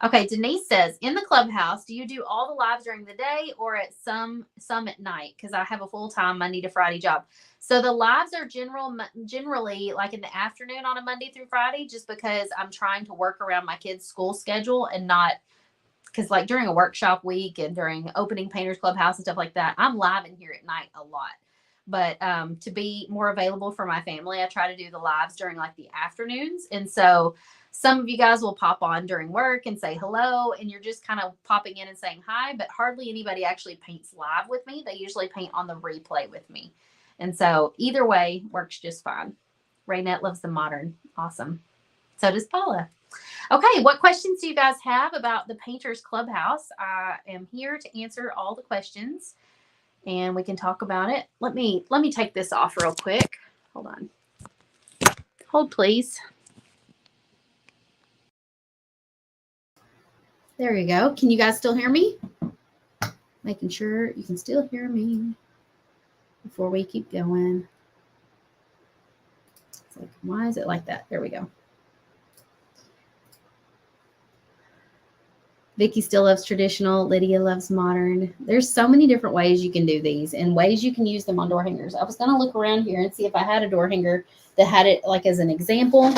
Okay, Denise says, in the Clubhouse, do you do all the lives during the day or at some at night? Because I have a full-time Monday to Friday job. So the lives are generally like in the afternoon on a Monday through Friday, just because I'm trying to work around my kids' school schedule and not, because like during a workshop week and during opening Painters Clubhouse and stuff like that, I'm live in here at night a lot. But to be more available for my family, I try to do the lives during like the afternoons. And so some of you guys will pop on during work and say hello, and you're just kind of popping in and saying hi, but hardly anybody actually paints live with me. They usually paint on the replay with me. And so either way works just fine. Raynette loves the modern. Awesome. So does Paula. Okay, what questions do you guys have about the Painters Clubhouse? I am here to answer all the questions, and we can talk about it. Let me take this off real quick. Hold on. Hold, please. There you go. Can you guys still hear me? Making sure you can still hear me before we keep going. It's like, why is it like that? There we go. Vicky still loves traditional. Lydia loves modern. There's so many different ways you can do these and ways you can use them on door hangers. I was going to look around here and see if I had a door hanger that had it like as an example.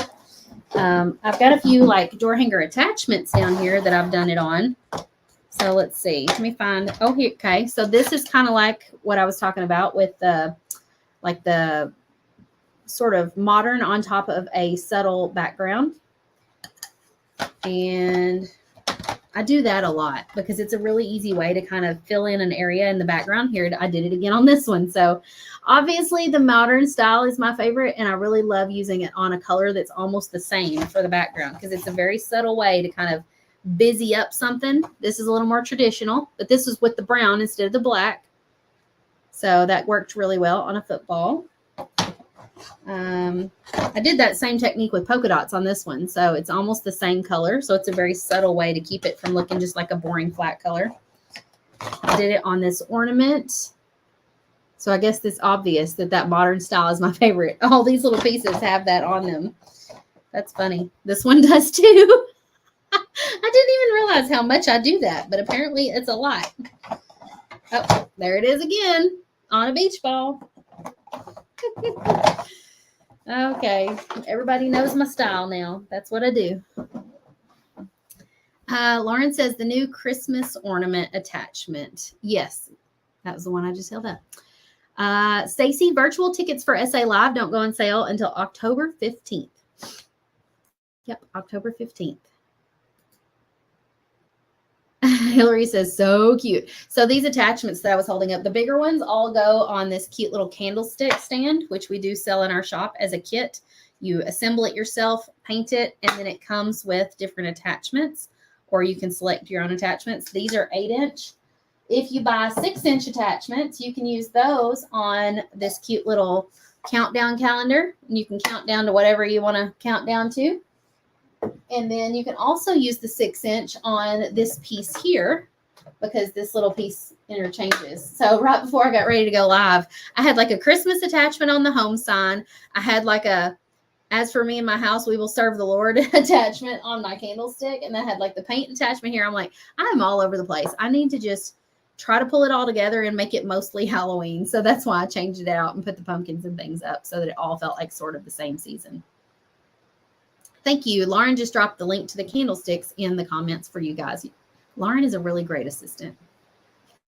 I've got a few like door hanger attachments down here that I've done it on. So let's see. Let me find. Oh, here. Okay. So this is kind of like what I was talking about with the sort of modern on top of a subtle background. And I do that a lot because it's a really easy way to kind of fill in an area in the background. Here, I did it again on this one. So obviously the modern style is my favorite, and I really love using it on a color that's almost the same for the background because it's a very subtle way to kind of busy up something. This is a little more traditional, but this is with the brown instead of the black. So that worked really well on a football. I did that same technique with polka dots on this one. So it's almost the same color. So it's a very subtle way to keep it from looking just like a boring flat color. I did it on this ornament. So I guess it's obvious that modern style is my favorite. All these little pieces have that on them. That's funny. This one does too. I didn't even realize how much I do that, but apparently it's a lot. Oh, there it is again on a beach ball. Okay, everybody knows my style now. That's what I do. Lauren says the new Christmas ornament attachment. Yes, that was the one I just held up. Stacy, virtual tickets for SA Live don't go on sale until October 15th. Yep, October 15th. Hillary says, so cute. So these attachments that I was holding up, the bigger ones all go on this cute little candlestick stand, which we do sell in our shop as a kit. You assemble it yourself, paint it, and then it comes with different attachments, or you can select your own attachments. These are 8-inch. If you buy 6-inch attachments, you can use those on this cute little countdown calendar. You can count down to whatever you want to count down to. And then you can also use the 6-inch on this piece here because this little piece interchanges. So right before I got ready to go live, I had like a Christmas attachment on the home sign. I had like a, as for me and my house, we will serve the Lord attachment on my candlestick. And I had like the paint attachment here. I'm like, I'm all over the place. I need to just try to pull it all together and make it mostly Halloween. So that's why I changed it out and put the pumpkins and things up so that it all felt like sort of the same season. Thank you. Lauren just dropped the link to the candlesticks in the comments for you guys. Lauren is a really great assistant.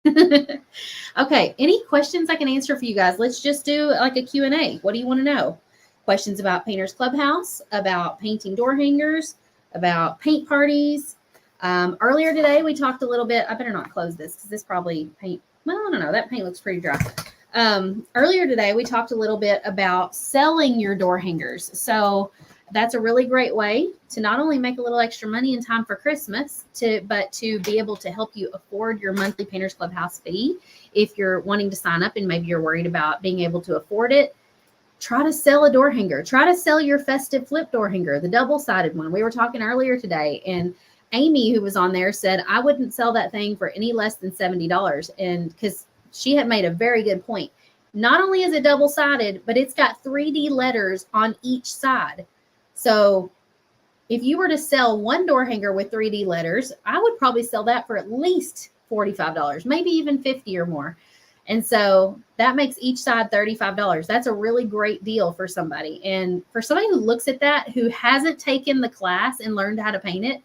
Okay. Any questions I can answer for you guys? Let's just do like a Q&A. What do you want to know? Questions about Painters Clubhouse, about painting door hangers, about paint parties. Earlier today, we talked a little bit. I better not close this because this probably paint. Well, I don't know. That paint looks pretty dry. Earlier today, we talked a little bit about selling your door hangers. So that's a really great way to not only make a little extra money in time for Christmas, but to be able to help you afford your monthly Painters Clubhouse fee. If you're wanting to sign up and maybe you're worried about being able to afford it, try to sell a door hanger. Try to sell your festive flip door hanger, the double-sided one. We were talking earlier today, and Amy, who was on there, said, I wouldn't sell that thing for any less than $70. And because she had made a very good point. Not only is it double-sided, but it's got 3D letters on each side. So if you were to sell one door hanger with 3D letters, I would probably sell that for at least $45, maybe even $50 or more. And so that makes each side $35. That's a really great deal for somebody. And for somebody who looks at that, who hasn't taken the class and learned how to paint it,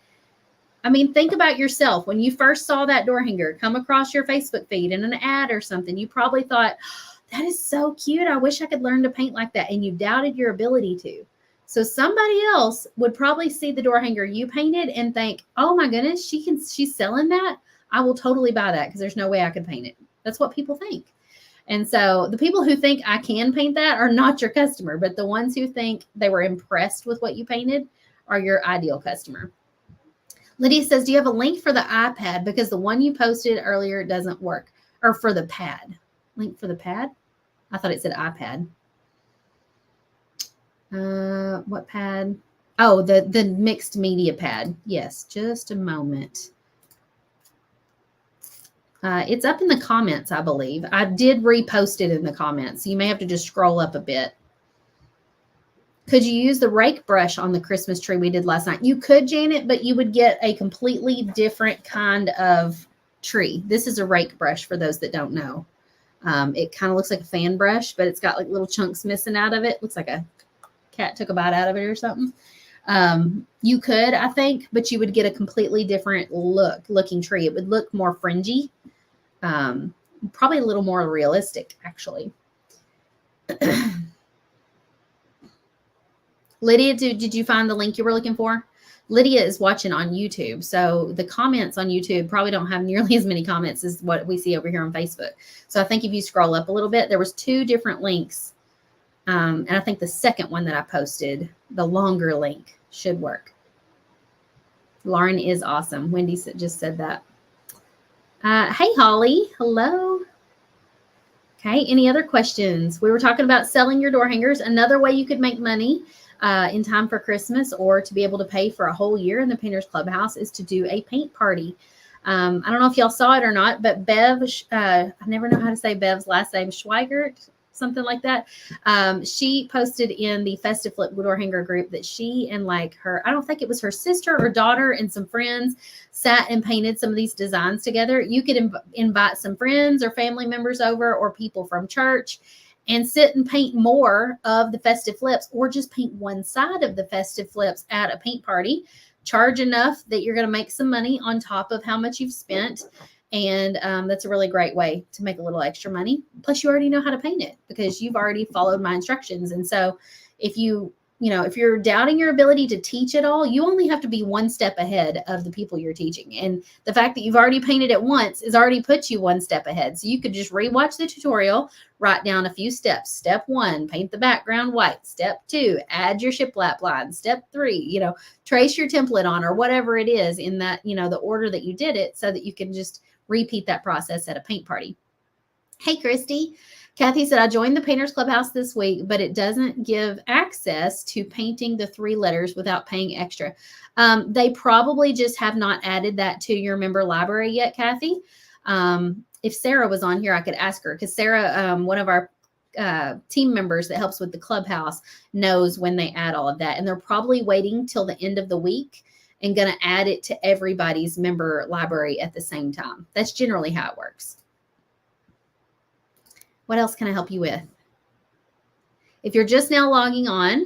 I mean, think about yourself. When you first saw that door hanger come across your Facebook feed in an ad or something, you probably thought, oh, that is so cute. I wish I could learn to paint like that. And you doubted your ability to. So somebody else would probably see the door hanger you painted and think, oh my goodness, she's selling that. I will totally buy that because there's no way I could paint it. That's what people think. And so the people who think I can paint that are not your customer, but the ones who think they were impressed with what you painted are your ideal customer. Lydia says, do you have a link for the iPad? Because the one you posted earlier doesn't work. Or for the pad. Link for the pad? I thought it said iPad. What pad? Oh, the mixed media pad. Yes, just a moment. It's up in the comments, I believe. I did repost it in the comments. So you may have to just scroll up a bit. Could you use the rake brush on the Christmas tree we did last night? You could, Janet, but you would get a completely different kind of tree. This is a rake brush for those that don't know. It kind of looks like a fan brush, but it's got like little chunks missing out of it. Looks like a cat took a bite out of it or something. You could, I think, but you would get a completely different looking tree. It would look more fringy, probably a little more realistic, actually. Lydia, did you find the link you were looking for? Lydia is watching on YouTube. So the comments on YouTube probably don't have nearly as many comments as what we see over here on Facebook. So I think if you scroll up a little bit, there was 2 different links. And I think the second one that I posted, the longer link, should work. Lauren is awesome. Wendy just said that. Hey, Holly. Hello. Okay. Any other questions? We were talking about selling your door hangers. Another way you could make money in time for Christmas or to be able to pay for a whole year in the Painters Clubhouse is to do a paint party. I don't know if y'all saw it or not, but Bev, I never know how to say Bev's last name, Schweigert, something like that. She posted in the Festive Flip door hanger group that she and like her, I don't think it was her sister or daughter and some friends sat and painted some of these designs together. You could invite some friends or family members over or people from church and sit and paint more of the Festive Flips or just paint one side of the Festive Flips at a paint party. Charge enough that you're going to make some money on top of how much you've spent. And that's a really great way to make a little extra money. Plus, you already know how to paint it because you've already followed my instructions. And so if if you're doubting your ability to teach it all, you only have to be one step ahead of the people you're teaching. And the fact that you've already painted it once is already put you one step ahead. So you could just rewatch the tutorial, write down a few steps. Step 1, paint the background white. Step 2, add your shiplap line. Step 3, trace your template on or whatever it is in that, the order that you did it so that you can just repeat that process at a paint party. Hey, Christy. Kathy said, I joined the Painters Clubhouse this week, but it doesn't give access to painting the 3 letters without paying extra. They probably just have not added that to your member library yet, Kathy. If Sarah was on here, I could ask her because Sarah, one of our team members that helps with the Clubhouse, knows when they add all of that. And they're probably waiting till the end of the week and going to add it to everybody's member library at the same time. That's generally how it works. What else can I help you with? If you're just now logging on,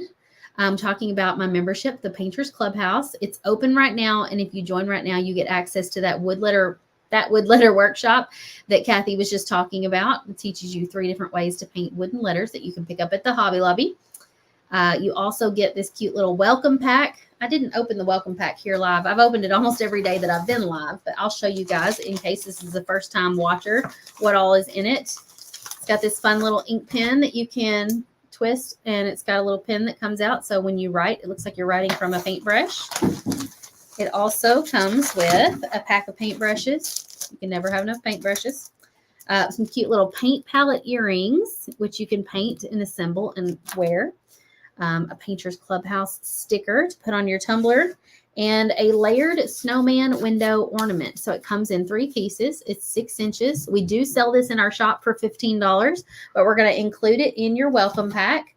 I'm talking about my membership, the Painters Clubhouse. It's open right now. And if you join right now, you get access to that wood letter workshop that Kathy was just talking about. It teaches you 3 different ways to paint wooden letters that you can pick up at the Hobby Lobby. You also get this cute little welcome pack. I didn't open the welcome pack here live. I've opened it almost every day that I've been live, but I'll show you guys in case this is the first time watcher what all is in it. It's got this fun little ink pen that you can twist, and it's got a little pen that comes out. So when you write, it looks like you're writing from a paintbrush. It also comes with a pack of paintbrushes. You can never have enough paintbrushes. Some cute little paint palette earrings, which you can paint and assemble and wear. A Painters Clubhouse sticker to put on your tumbler, and a layered snowman window ornament. So it comes in 3 pieces. It's 6 inches. We do sell this in our shop for $15, but we're going to include it in your welcome pack.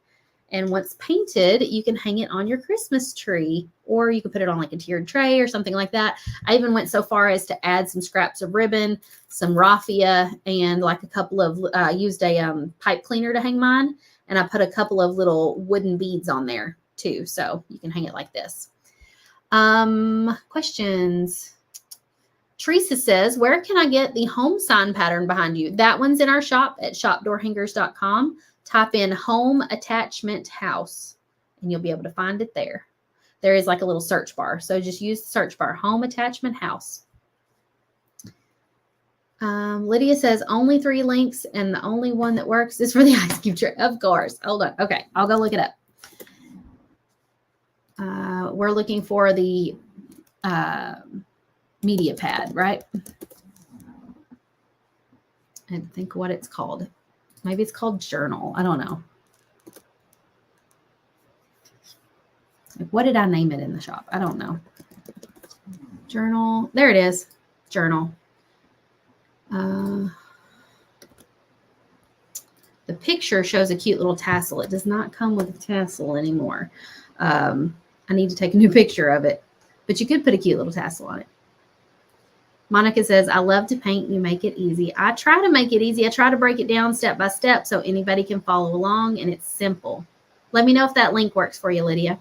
And once painted, you can hang it on your Christmas tree, or you can put it on like a tiered tray or something like that. I even went so far as to add some scraps of ribbon, some raffia, and like a couple of, used a pipe cleaner to hang mine. And I put a couple of little wooden beads on there too. So you can hang it like this. Questions. Teresa says, where can I get the home sign pattern behind you? That one's in our shop at shopdoorhangers.com. Type in home attachment house and you'll be able to find it there. There is like a little search bar. So just use the search bar, home attachment house. Lydia says only 3 links and the only one that works is for the ice cube tray. Of course. Hold on. Okay. I'll go look it up. We're looking for the media pad, right? I think what it's called. Maybe it's called journal. I don't know. What did I name it in the shop? I don't know. Journal. There it is. Journal. The picture shows a cute little tassel. It does not come with a tassel anymore. I need to take a new picture of it, but you could put a cute little tassel on it. Monica says, I love to paint. You make it easy. I try to make it easy. I try to break it down step by step so anybody can follow along, and it's simple. Let me know if that link works for you, Lydia.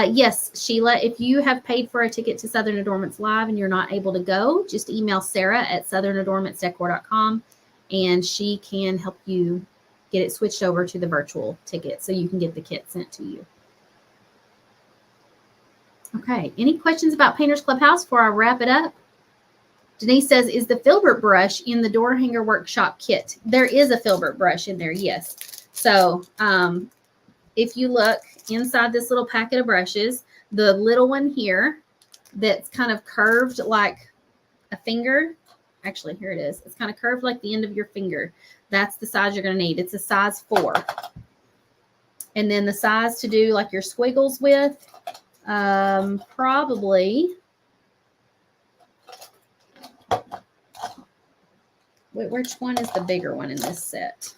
Yes, Sheila, if you have paid for a ticket to Southern Adornments Live and you're not able to go, just email Sarah at southernadornmentsdecor.com and she can help you get it switched over to the virtual ticket so you can get the kit sent to you. Okay, any questions about Painters Clubhouse before I wrap it up? Denise says, is the filbert brush in the door hanger workshop kit? There is a filbert brush in there, yes. So if you look inside this little packet of brushes, the little one here that's kind of curved like a finger, actually, here it is. It's kind of curved like the end of your finger. That's the size you're going to need. It's a size 4. And then the size to do like your squiggles with, probably, wait, which one is the bigger one in this set?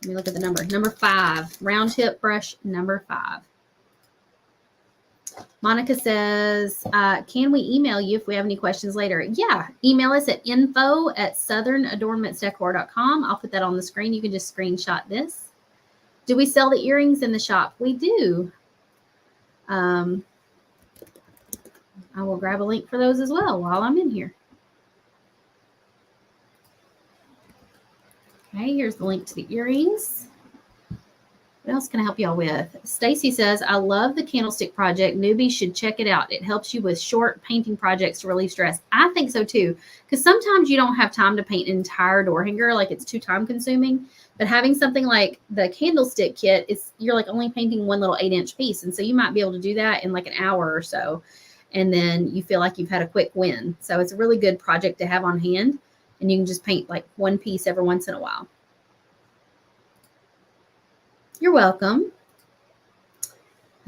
Let me look at the number. Number 5, round tip brush number 5. Monica says, can we email you if we have any questions later? Yeah, email us at info@southernadornmentsdecor.com. I'll put that on the screen. You can just screenshot this. Do we sell the earrings in the shop? We do. I will grab a link for those as well while I'm in here. Okay, here's the link to the earrings. What else can I help y'all with? Stacy says, I love the candlestick project. Newbies should check it out. It helps you with short painting projects to relieve stress. I think so too, because sometimes you don't have time to paint an entire door hanger, like it's too time consuming. But having something like the candlestick kit, you're like only painting one little 8-inch piece. And so you might be able to do that in like an hour or so. And then you feel like you've had a quick win. So it's a really good project to have on hand. And you can just paint like one piece every once in a while. You're welcome.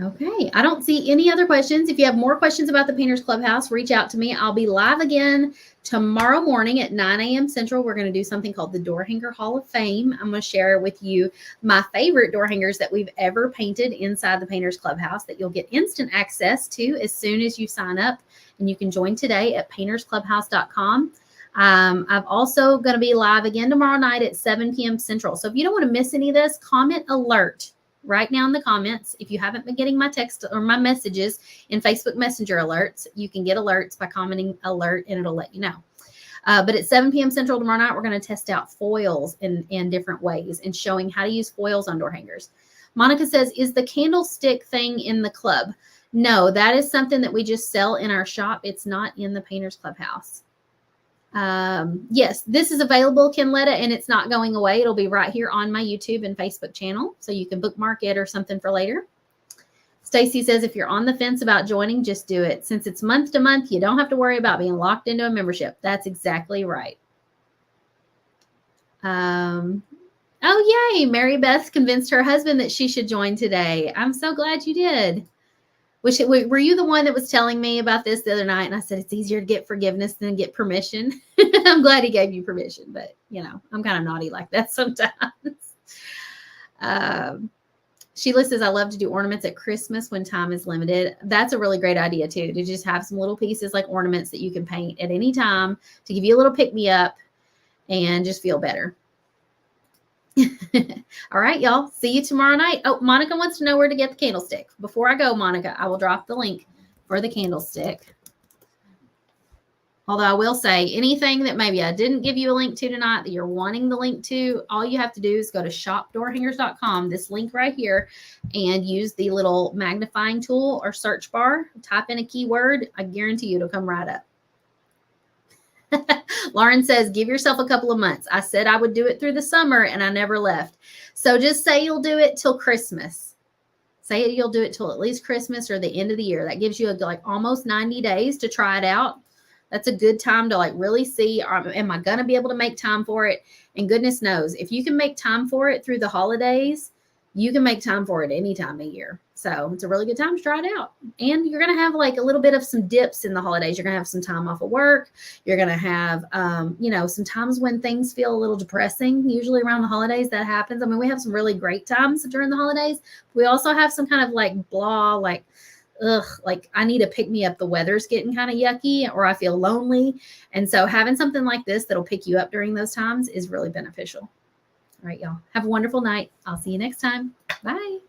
Okay, I don't see any other questions. If you have more questions about the Painters Clubhouse, reach out to me. I'll be live again tomorrow morning at 9 a.m. Central. We're going to do something called the Door Hanger Hall of Fame. I'm going to share with you my favorite door hangers that we've ever painted inside the Painters Clubhouse that you'll get instant access to as soon as you sign up. And you can join today at paintersclubhouse.com. I'm also going to be live again tomorrow night at 7 p.m. Central. So if you don't want to miss any of this, comment alert right now in the comments. If you haven't been getting my text or my messages in Facebook Messenger alerts, you can get alerts by commenting alert and it'll let you know. But at 7 p.m. Central tomorrow night, we're going to test out foils in different ways and showing how to use foils on door hangers. Monica says, is the candlestick thing in the club? No, that is something that we just sell in our shop. It's not in the Painters Clubhouse. Yes, this is available, Kenletta, and it's not going away. It'll be right here on my YouTube and Facebook channel, so you can bookmark it or something for later. Stacy says, if you're on the fence about joining, just do it. Since it's month to month, you don't have to worry about being locked into a membership. That's exactly right. Oh, yay. Mary Beth convinced her husband that she should join today. I'm so glad you did. Were you the one that was telling me about this the other night? And I said, it's easier to get forgiveness than get permission. I'm glad he gave you permission, but you know, I'm kind of naughty like that sometimes. Sheila says, I love to do ornaments at Christmas when time is limited. That's a really great idea too, to just have some little pieces like ornaments that you can paint at any time to give you a little pick-me-up and just feel better. All right, y'all. See you tomorrow night. Oh, Monica wants to know where to get the candlestick. Before I go, Monica, I will drop the link for the candlestick. Although I will say anything that maybe I didn't give you a link to tonight that you're wanting the link to, all you have to do is go to shopdoorhangers.com, this link right here, and use the little magnifying tool or search bar. Type in a keyword. I guarantee you it'll come right up. Lauren says, give yourself a couple of months. I said I would do it through the summer and I never left. So just say you'll do it till Christmas. Say you'll do it till at least Christmas or the end of the year. That gives you like almost 90 days to try it out. That's a good time to like really see, am I going to be able to make time for it? And goodness knows, if you can make time for it through the holidays, you can make time for it any time of year. So it's a really good time to try it out. And you're going to have like a little bit of some dips in the holidays. You're going to have some time off of work. You're going to have, some times when things feel a little depressing. Usually around the holidays that happens. I mean, we have some really great times during the holidays. We also have some kind of like blah, like, like I need to pick me up. The weather's getting kind of yucky or I feel lonely. And so having something like this that'll pick you up during those times is really beneficial. All right, y'all. Have a wonderful night. I'll see you next time. Bye.